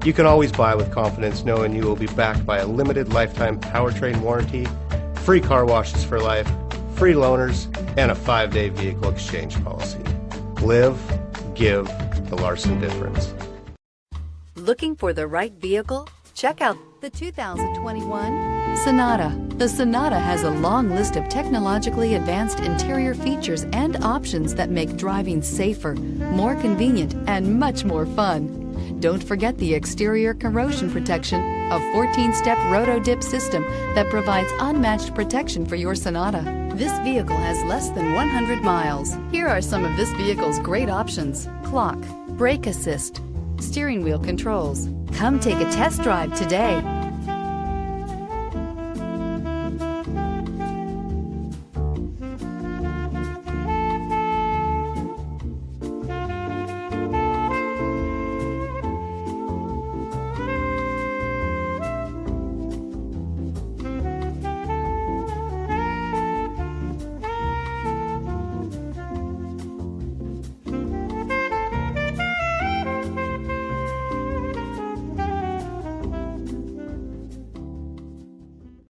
You can always buy with confidence knowing you will be backed by a limited lifetime powertrain warranty, free car washes for life, free loaners, and a 5-day vehicle exchange policy. Live, give the Larson difference. Looking for the right vehicle? Check out the 2021 Sonata. The Sonata has a long list of technologically advanced interior features and options that make driving safer, more convenient, and much more fun. Don't forget the exterior corrosion protection, a 14-step roto-dip system that provides unmatched protection for your Sonata. This vehicle has less than 100 miles. Here are some of this vehicle's great options: clock, brake assist, steering wheel controls. Come take a test drive today.